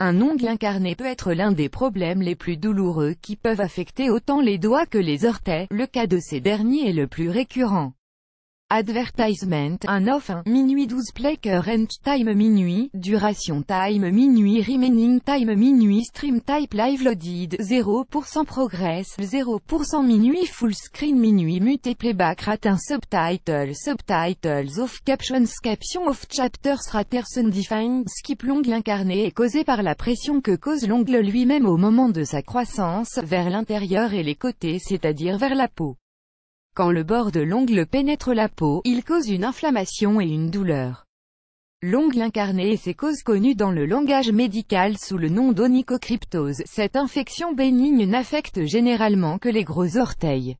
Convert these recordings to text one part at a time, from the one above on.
Un ongle incarné peut être l'un des problèmes les plus douloureux qui peuvent affecter autant les doigts que les orteils. Le cas de ces derniers est le plus récurrent. Advertisement, un off, minuit 12 play current time minuit, duration time minuit remaining time minuit stream type live loaded, 0% progress, 0% minuit full screen minuit mute playback rate subtitles off captions off chapters raters undefined skip. L'ongle incarné est causé par la pression que cause l'ongle lui-même au moment de sa croissance, vers l'intérieur et les côtés, c'est-à-dire vers la peau. Quand le bord de l'ongle pénètre la peau, il cause une inflammation et une douleur. L'ongle incarné et ses causes connues dans le langage médical sous le nom d'onychocryptose. Cette infection bénigne n'affecte généralement que les gros orteils.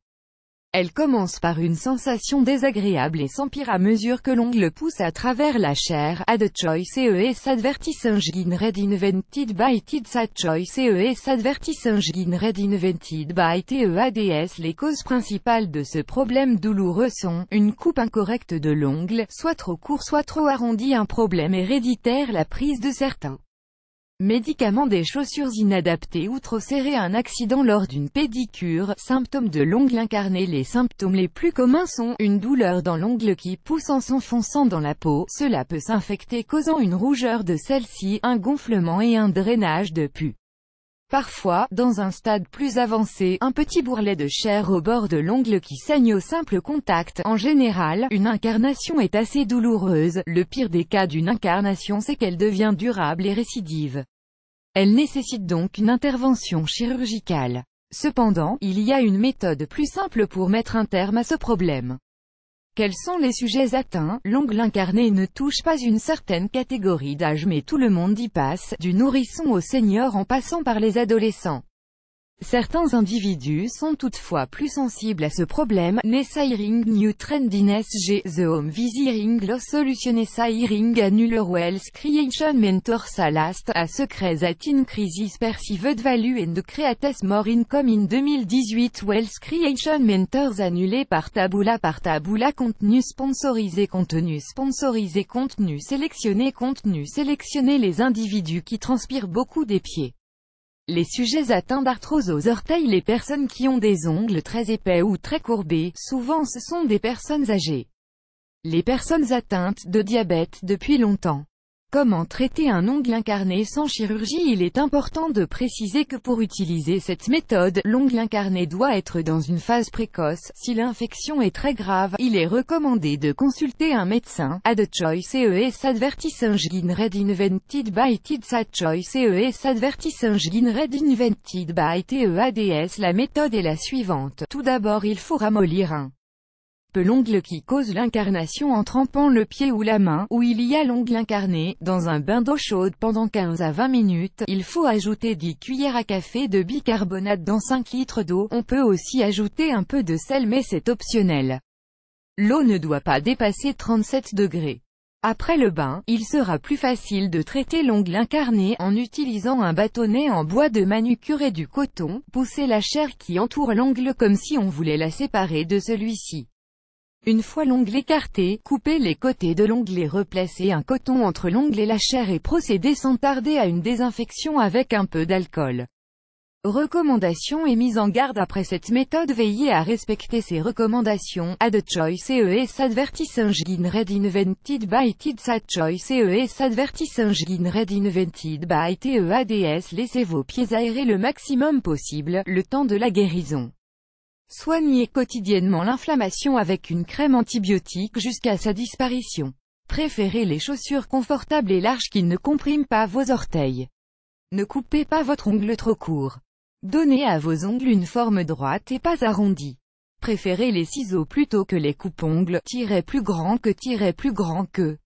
Elle commence par une sensation désagréable et s'empire à mesure que l'ongle pousse à travers la chair. Ad choice ES advertising red invented by TED choice ES advertising red invented by TEADS. Les causes principales de ce problème douloureux sont une coupe incorrecte de l'ongle, soit trop court soit trop arrondi, un problème héréditaire, la prise de certains médicaments, des chaussures inadaptées ou trop serrées, un accident lors d'une pédicure. Symptômes de l'ongle incarné. Les symptômes les plus communs sont une douleur dans l'ongle qui pousse en s'enfonçant dans la peau. Cela peut s'infecter causant une rougeur de celle-ci, un gonflement et un drainage de pus. Parfois, dans un stade plus avancé, un petit bourrelet de chair au bord de l'ongle qui saigne au simple contact. En général, une incarnation est assez douloureuse. Le pire des cas d'une incarnation, c'est qu'elle devient durable et récidive. Elle nécessite donc une intervention chirurgicale. Cependant, il y a une méthode plus simple pour mettre un terme à ce problème. Quels sont les sujets atteints? L'ongle incarné ne touche pas une certaine catégorie d'âge, mais tout le monde y passe, du nourrisson au senior en passant par les adolescents. Certains individus sont toutefois plus sensibles à ce problème. Nessiring New Trendiness G. The Home Visiting Loss Solution Nessiring Annular Wealth Creation Mentor Salast A Secrets at Increases Perceived Value and Creates More Income in 2018. Wealth Creation Mentors annulé par Taboola. Contenu sponsorisé contenu sélectionné les individus qui transpirent beaucoup des pieds. Les sujets atteints d'arthrose aux orteils. Les personnes qui ont des ongles très épais ou très courbés, souvent ce sont des personnes âgées. Les personnes atteintes de diabète depuis longtemps. Comment traiter un ongle incarné sans chirurgie? Il est important de préciser que pour utiliser cette méthode, l'ongle incarné doit être dans une phase précoce. Si l'infection est très grave, il est recommandé de consulter un médecin. Ad choice ES advertising red invented by TED choice ES advertising red invented by TEADS. La méthode est la suivante. Tout d'abord, il faut ramollir un peu l'ongle qui cause l'incarnation en trempant le pied ou la main, où il y a l'ongle incarné, dans un bain d'eau chaude pendant 15 à 20 minutes. Il faut ajouter 10 cuillères à café de bicarbonate dans 5 litres d'eau. On peut aussi ajouter un peu de sel, mais c'est optionnel. L'eau ne doit pas dépasser 37 degrés. Après le bain, il sera plus facile de traiter l'ongle incarné en utilisant un bâtonnet en bois de manucure et du coton. Poussez la chair qui entoure l'ongle comme si on voulait la séparer de celui-ci. Une fois l'ongle écarté, coupez les côtés de l'ongle et replacez un coton entre l'ongle et la chair et procédez sans tarder à une désinfection avec un peu d'alcool. Recommandations et mise en garde après cette méthode. Veillez à respecter ces recommandations. Ad choice ES advertising red invented by TED choice ES advertising red invented by TEADS. Laissez vos pieds aérer le maximum possible, le temps de la guérison. Soignez quotidiennement l'inflammation avec une crème antibiotique jusqu'à sa disparition. Préférez les chaussures confortables et larges qui ne compriment pas vos orteils. Ne coupez pas votre ongle trop court. Donnez à vos ongles une forme droite et pas arrondie. Préférez les ciseaux plutôt que les coupe-ongles. Plus grand que.